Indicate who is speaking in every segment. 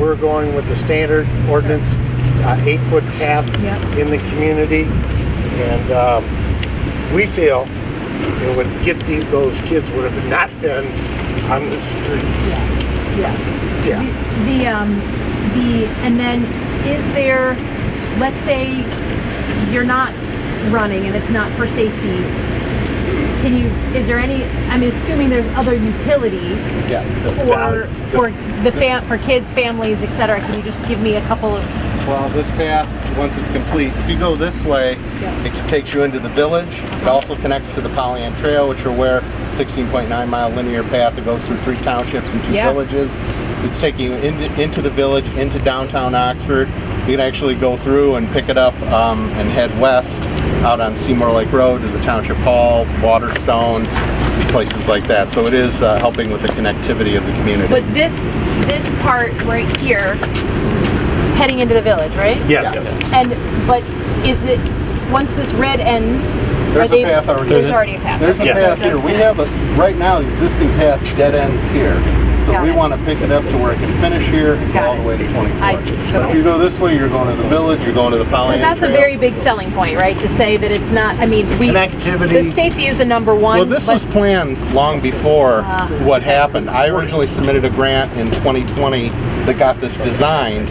Speaker 1: we're going with the standard ordinance 8-foot path in the community, and we feel it would get those kids would have not been on the street. Yeah.
Speaker 2: And then is there, let's say you're not running and it's not for safety, is there any, I'm assuming there's other utility for kids, families, etc. Can you just give me a couple of...
Speaker 3: Well, this path, once it's complete, if you go this way, it takes you into the village. It also connects to the Pollyant Trail, which are where 16.9 mile linear path that goes through 3 townships and 2 villages. It's taking you into the village, into downtown Oxford. You can actually go through and pick it up and head west out on Seymour Lake Road to the Township Hall, to Waterstone, places like that. So it is helping with the connectivity of the community.
Speaker 2: But this part right here, heading into the village, right?
Speaker 1: Yes.
Speaker 2: But is it, once this red ends,
Speaker 3: there's a path already.
Speaker 2: There's already a path.
Speaker 3: There's a path here. We have right now the existing path dead ends here. So we want to pick it up to where it can finish here and go all the way to 24.
Speaker 2: I see.
Speaker 3: So if you go this way, you're going to the village, you're going to the Pollyant Trail.
Speaker 2: Because that's a very big selling point, right? To say that it's not, I mean,
Speaker 1: connectivity.
Speaker 2: The safety is the number one.
Speaker 3: Well, this was planned long before what happened. I originally submitted a grant in 2020 that got this designed,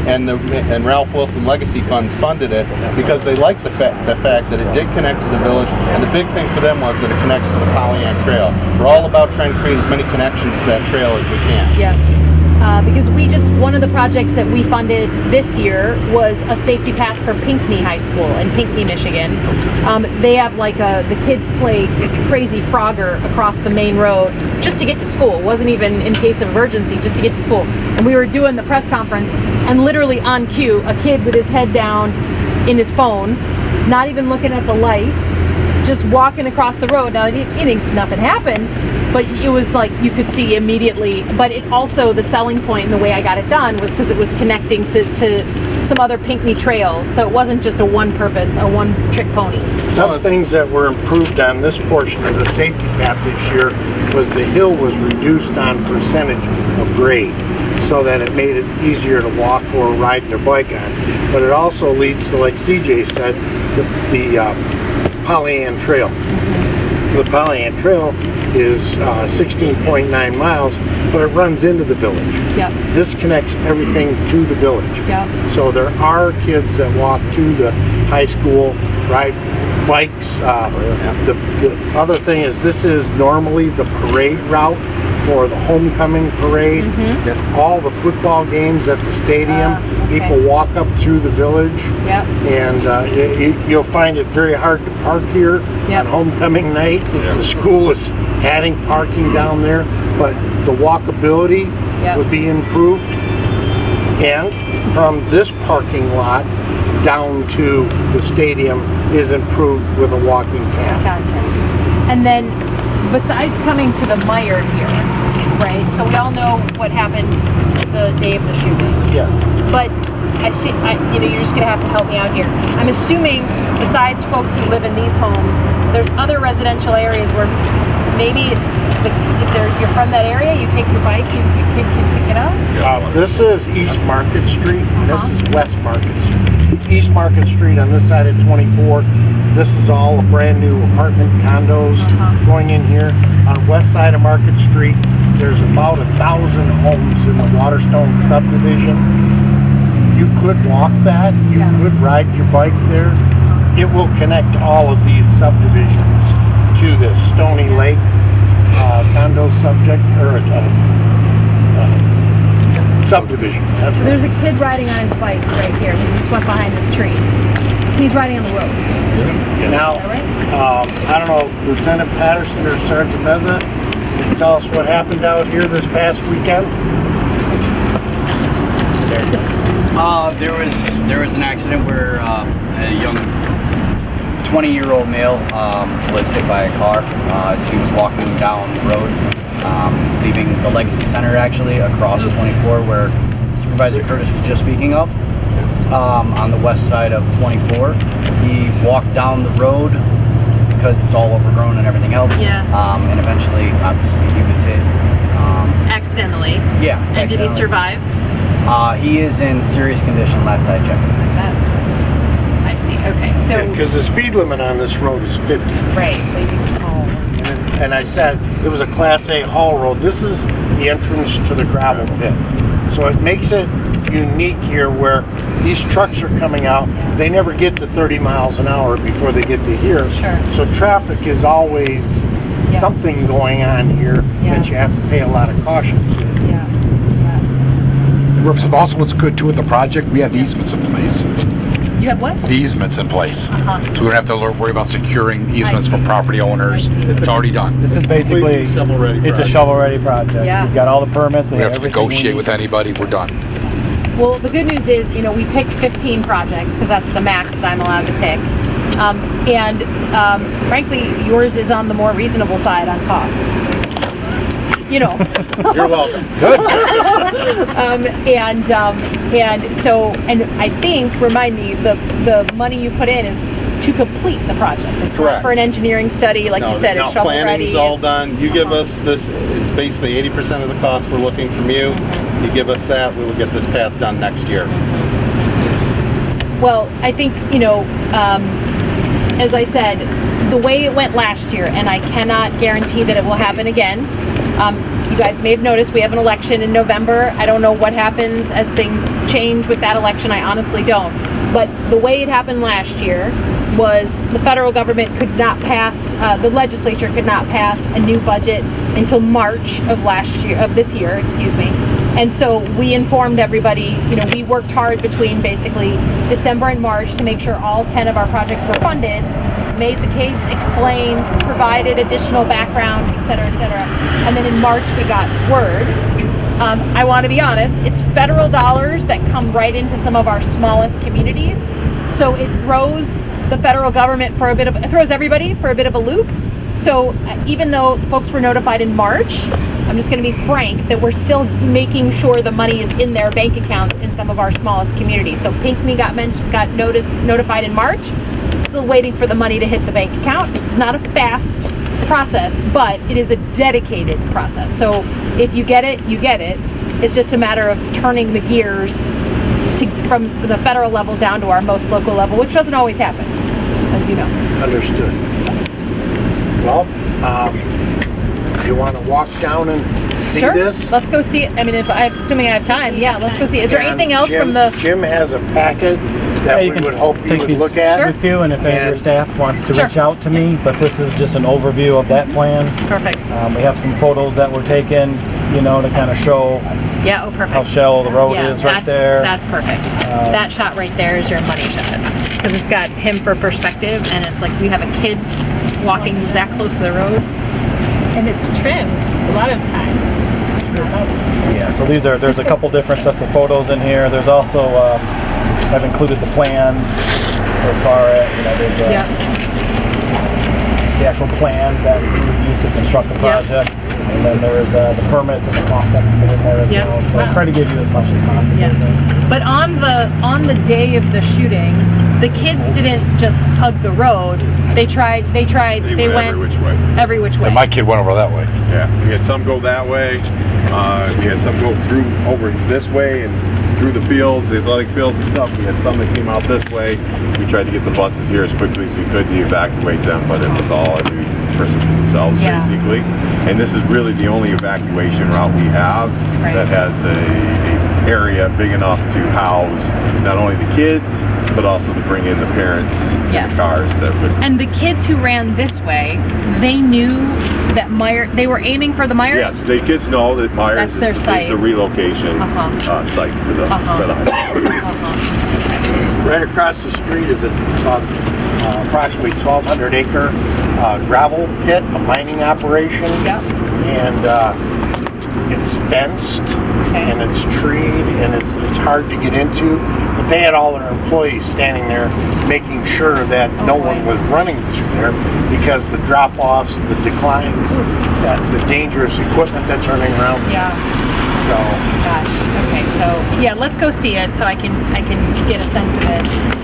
Speaker 3: and Ralph Wilson Legacy Funds funded it because they liked the fact that it did connect to the village, and the big thing for them was that it connects to the Pollyant Trail. We're all about trying to create as many connections to that trail as we can.
Speaker 2: Yeah. Because one of the projects that we funded this year was a safety path for Pinckney High School in Pinckney, Michigan. They have the kids play Crazy Frogger across the main road just to get to school. It wasn't even in case of emergency, just to get to school. And we were doing the press conference, and literally on cue, a kid with his head down in his phone, not even looking at the light, just walking across the road. Now, nothing happened, but it was like you could see immediately. But it also, the selling point and the way I got it done was because it was connecting to some other Pinckney trails. So it wasn't just a one-purpose, a one-trick pony.
Speaker 1: Some things that were improved on this portion of the safety path this year was the hill was reduced on percentage of grade, so that it made it easier to walk or ride their bike on. But it also leads to, like CJ said, the Pollyant Trail. The Pollyant Trail is 16.9 miles, but it runs into the village.
Speaker 2: Yep.
Speaker 1: This connects everything to the village.
Speaker 2: Yep.
Speaker 1: So there are kids that walk to the high school, ride bikes. The other thing is this is normally the parade route for the homecoming parade.
Speaker 3: Yes.
Speaker 1: All the football games at the stadium, people walk up through the village.
Speaker 2: Yep.
Speaker 1: And you'll find it very hard to park here on homecoming night. The school is adding parking down there, but the walkability would be improved. And from this parking lot down to the stadium is improved with a walking path.
Speaker 2: Gotcha. And then, besides coming to the mire here, right? So we all know what happened the day of the shooting.
Speaker 1: Yes.
Speaker 2: But you're just gonna have to help me out here. I'm assuming, besides folks who live in these homes, there's other residential areas where maybe if you're from that area, you take your bike, you can pick it up.
Speaker 1: This is East Market Street, and this is West Market Street. East Market Street on this side of 24. This is all brand new apartment condos going in here. On west side of Market Street, there's about 1,000 homes in the Waterstone subdivision. You could walk that. You could ride your bike there. It will connect all of these subdivisions to the Stony Lake condo subdivision.
Speaker 2: So there's a kid riding on his bike right here. He just went behind this tree. He's riding on the road.
Speaker 1: Now, I don't know, Lieutenant Patterson or Sergeant Meza, can you tell us what happened out here this past weekend?
Speaker 4: There was an accident where a young 20-year-old male was hit by a car as he was walking down the road, leaving the Legacy Center actually across 24 where Supervisor Curtis was just speaking of. On the west side of 24, he walked down the road because it's all overgrown and everything else. And eventually, obviously, he was hit.
Speaker 2: Accidentally.
Speaker 4: Yeah.
Speaker 2: And did he survive?
Speaker 4: He is in serious condition. Last I checked.
Speaker 2: I see. Okay. So
Speaker 1: Because the speed limit on this road is 50.
Speaker 2: right. So you can just home.
Speaker 1: And I said it was a Class A haul road. This is the entrance to the gravel pit. So it makes it unique here where these trucks are coming out. They never get to 30 miles an hour before they get to here.
Speaker 2: Sure.
Speaker 1: So traffic is always
Speaker 2: Yeah.
Speaker 1: something going on here
Speaker 2: Yeah.
Speaker 1: that you have to pay a lot of caution to.
Speaker 2: Yeah.
Speaker 5: Also, what's good too with the project, we have easements in place.
Speaker 2: You have what?
Speaker 5: The easements in place.
Speaker 2: Uh-huh.
Speaker 5: So we don't have to worry about securing easements
Speaker 2: see.
Speaker 5: from property owners.
Speaker 2: I see.
Speaker 5: It's already done.
Speaker 6: This is basically,
Speaker 3: Completely shovel-ready
Speaker 6: it's a
Speaker 3: project.
Speaker 6: shovel-ready project.
Speaker 2: Yeah.
Speaker 6: We've got all the permits.
Speaker 5: We
Speaker 6: have
Speaker 5: don't have to
Speaker 6: everything we
Speaker 5: negotiate
Speaker 6: need.
Speaker 5: with anybody. We're done.
Speaker 2: Well, the good news is, we picked 15 projects because that's the max that I'm allowed to pick. Frankly, yours is on the more reasonable side on cost.
Speaker 3: You're welcome.
Speaker 2: And I think, remind me, the money you put in is to complete the project. It's not
Speaker 3: Correct.
Speaker 2: for an engineering study, like you said. It's shovel ready.
Speaker 3: Planning's all done. You give us this, it's basically 80% of the cost we're looking from you. You give us that, we will get this path done next year.
Speaker 2: Well, I think, as I said, the way it went last year, and I cannot guarantee that it will happen again. You guys may have noticed we have an election in November. I don't know what happens as things change with that election. I honestly don't. But the way it happened last year was the federal government could not pass, the legislature could not pass a new budget until March of this year, excuse me. And so we informed everybody, we worked hard between basically December and March to make sure all 10 of our projects were funded, made the case, explained, provided additional background, et cetera, and then in March we got word. I want to be honest, it's federal dollars that come right into some of our smallest communities. So it throws the federal government it throws everybody for a bit of a loop. So even though folks were notified in March, I'm just going to be frank that we're still making sure the money is in their bank accounts in some of our smallest communities. So Pinckney got notified in March, still waiting for the money to hit the bank account. This is not a fast process, but it is a dedicated process. So if you get it, you get it. It's just a matter of turning the gears from the federal level down to our most local level, which doesn't always happen, as you know.
Speaker 1: Understood. Well, you want to walk down and see
Speaker 2: Sure.
Speaker 1: this?
Speaker 2: Let's go see it. I mean, assuming I have time, yeah, let's go see it. Is there
Speaker 1: And
Speaker 2: anything else from the...
Speaker 1: Jim has a packet that
Speaker 6: you
Speaker 1: we
Speaker 6: can
Speaker 1: would hope you
Speaker 6: take
Speaker 1: would
Speaker 6: these
Speaker 1: look at.
Speaker 6: with you, and if any of your
Speaker 1: And-
Speaker 6: staff wants to
Speaker 2: Sure.
Speaker 6: reach out to me, but this is just an overview of that plan.
Speaker 2: Perfect.
Speaker 6: We have some photos that were taken, to kind of show
Speaker 2: Yeah, oh, perfect.
Speaker 6: how shallow the road
Speaker 2: Yeah,
Speaker 6: is right there.
Speaker 2: That's perfect. That shot right there is your money shot. Because it's got him for perspective, and it's like we have a kid walking that close to the road. And it's trimmed a lot of times.
Speaker 6: Yeah, so there's a couple different sets of photos in here. There's also, I've included the plans as far as, there's the actual plans that we would use to construct the project. And then there's the permits and the cost estimate in there as
Speaker 2: Yep.
Speaker 6: well. So
Speaker 2: Wow.
Speaker 6: try to give you as much as possible.
Speaker 2: Yes. But on the day of the shooting, the kids didn't just hug the road. They went
Speaker 7: every which way.
Speaker 2: every which way.
Speaker 5: And my kid went over that way.
Speaker 7: Yeah, we had some go that way. We had some go through over this way and through the fields, the athletic fields and stuff. We had some that came out this way. We tried to get the buses here as quickly as we could to evacuate them, but it was all every person for themselves,
Speaker 2: Yeah.
Speaker 7: basically. And this is really the only evacuation route we have
Speaker 2: Right.
Speaker 7: that has a area big enough to house not only the kids, but also to bring in the parents
Speaker 2: Yes.
Speaker 7: in the cars that would.
Speaker 2: And the kids who ran this way, they knew that they were aiming for the Myers.
Speaker 7: Yes, the kids know that Myers
Speaker 2: That's their
Speaker 7: is
Speaker 2: site.
Speaker 7: the relocation site for the.
Speaker 2: Uh-huh.
Speaker 7: for the-
Speaker 1: Right across the street is approximately 1,200 acre gravel pit, a mining operation.
Speaker 2: Yep.
Speaker 1: And it's fenced
Speaker 2: Okay.
Speaker 1: and it's treed and it's hard to get into. But they had all their employees standing there making sure that no one was running through there because the drop-offs, the declines, the dangerous equipment that's running around.
Speaker 2: Yeah.
Speaker 1: So
Speaker 2: Gosh. Okay. So yeah, let's go see it so I can get a sense of it.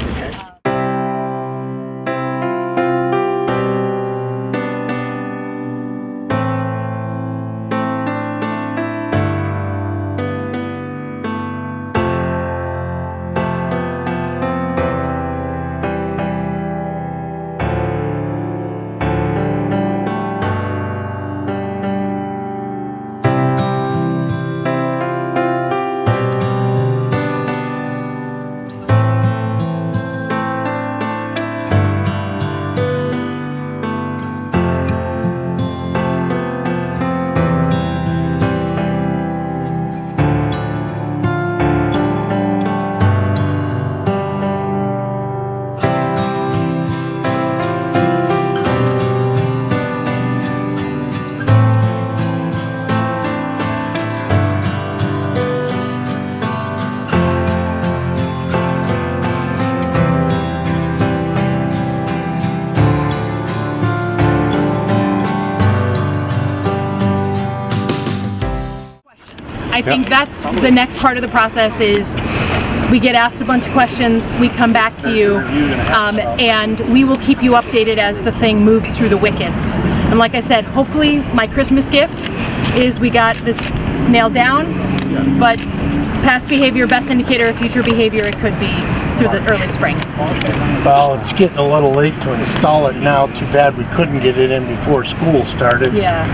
Speaker 2: I think that's the next part of the process is we get asked a bunch of questions, we come back to you, and we will keep you updated as the thing moves through the wickets. And like I said, hopefully my Christmas gift is we got this nailed down, but past behavior, best indicator of future behavior, it could be through the early spring.
Speaker 1: Well, it's getting a little late to install it now. Too bad we couldn't get it in before school started.
Speaker 2: Yeah.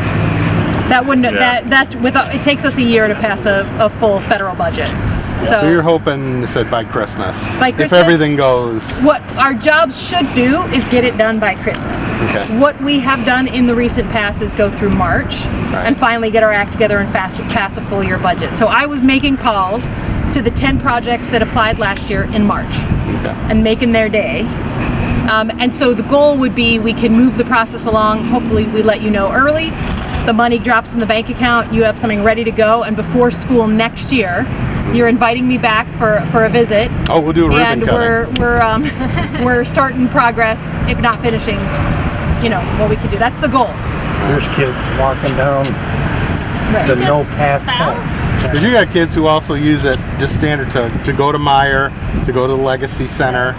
Speaker 2: That wouldn't, that without, it takes us a year to pass a full federal budget.
Speaker 3: So you're hoping, you said, by Christmas.
Speaker 2: By Christmas,
Speaker 3: if everything goes.
Speaker 2: What our jobs should do is get it done by Christmas.
Speaker 3: Okay.
Speaker 2: What we have done in the recent past is go through March and finally get our act together and pass a full year budget. So I was making calls to the 10 projects that applied last year in March and making their day. And so the goal would be we can move the process along. Hopefully we let you know early. The money drops in the bank account. You have something ready to go. And before school next year, you're inviting me back for a visit.
Speaker 3: Oh, we'll do a ribbon cutting.
Speaker 2: And we're starting progress, if not finishing, what we can do. That's the goal.
Speaker 1: There's kids walking down the no path home.
Speaker 3: Because you got kids who also use it just standard to go to Meyer, to go to the Legacy Center,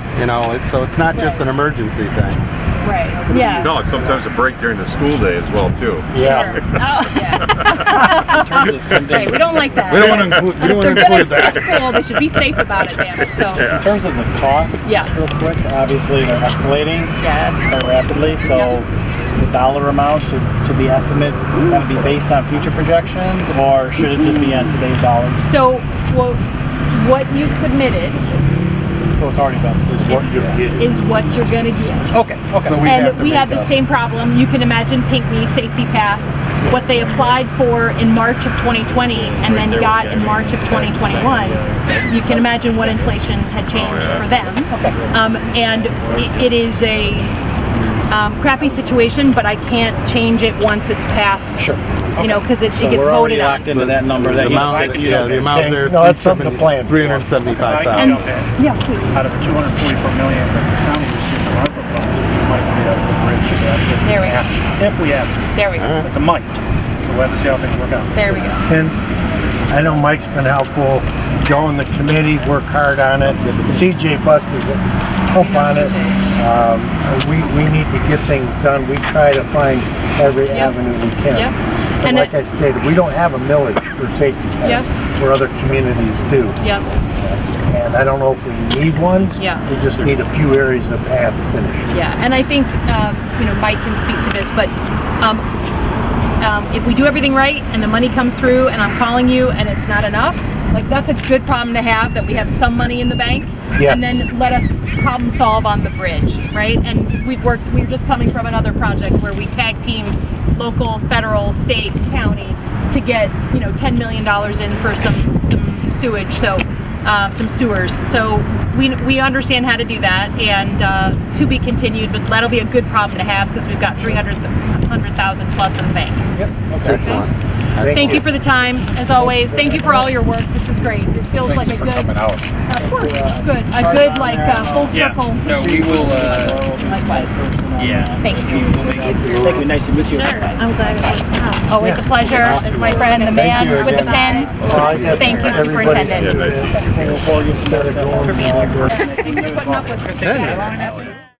Speaker 3: so it's not just an emergency thing.
Speaker 2: Right. Yeah.
Speaker 7: No, it's sometimes a break during the school day as well too.
Speaker 1: Yeah.
Speaker 2: Right, we don't like that.
Speaker 3: We don't want to include,
Speaker 2: If they're gonna skip school, they should be safe about it, damn it. So.
Speaker 6: In terms of the costs, just real quick, obviously they're escalating quite rapidly, so the dollar amount should the estimate kind of be based on future projections, or should it just be on today's dollars?
Speaker 2: So, what you submitted
Speaker 6: So it's already been
Speaker 2: is what you're gonna get.
Speaker 6: Okay.
Speaker 3: So
Speaker 2: We have the same problem. You can imagine Pinckney Safety Path, what they applied for in March of 2020 and then got in March of 2021. You can imagine what inflation had changed for them. And it is a crappy situation, but I can't change it once it's passed.
Speaker 6: Sure.
Speaker 2: Because it
Speaker 6: So
Speaker 2: gets
Speaker 6: we're already
Speaker 2: voted on.
Speaker 6: locked into that number.
Speaker 3: The amount there.
Speaker 1: No, that's something to plan for.
Speaker 3: $375,000.
Speaker 2: Yeah, please.
Speaker 6: Out of the $244 million that the county received from ARPA funds, we might be able to bridge again
Speaker 2: There we go.
Speaker 6: if we have to.
Speaker 2: There we go.
Speaker 6: It's a might. So we'll have to see how things work out.
Speaker 2: There we go.
Speaker 1: And I know Mike's been helpful. Joe and the committee work hard on it. CJ Bus is up on it. We need to get things done. We try to find every avenue we can. But
Speaker 2: And
Speaker 1: like I stated, we don't have a millage for safety paths where other communities do.
Speaker 2: Yep.
Speaker 1: And I don't know if we need one.
Speaker 2: Yeah.
Speaker 1: We just need a few areas of path finished.
Speaker 2: Yeah, and I think Mike can speak to this, but if we do everything right and the money comes through and I'm calling you and it's not enough, like that's a good problem to have, that we have some money in the bank.
Speaker 1: Yes.
Speaker 2: And then let us problem solve on the bridge, right? And we're just coming from another project where we tag team local, federal, state, county to get $10 million in for some sewage, so some sewers. So we understand how to do that, and to be continued. But that'll be a good problem to have because we've got 300,000 plus in the bank.
Speaker 3: That's excellent.
Speaker 2: Thank you for the time, as always. Thank you for all your work. This is great. This feels like a good, of course, good, a good full circle.
Speaker 4: No, we will.
Speaker 2: Likewise.
Speaker 4: Yeah.
Speaker 2: Thank you.
Speaker 4: We'll make sure.
Speaker 6: Thank you. Nice to meet you.
Speaker 2: Sure. I'm glad it was. Always a pleasure. My friend, the man
Speaker 1: you
Speaker 2: with the
Speaker 1: again.
Speaker 2: pen. Thank you, Superintendent.
Speaker 1: Everybody-
Speaker 2: Thanks for being here.
Speaker 3: Then-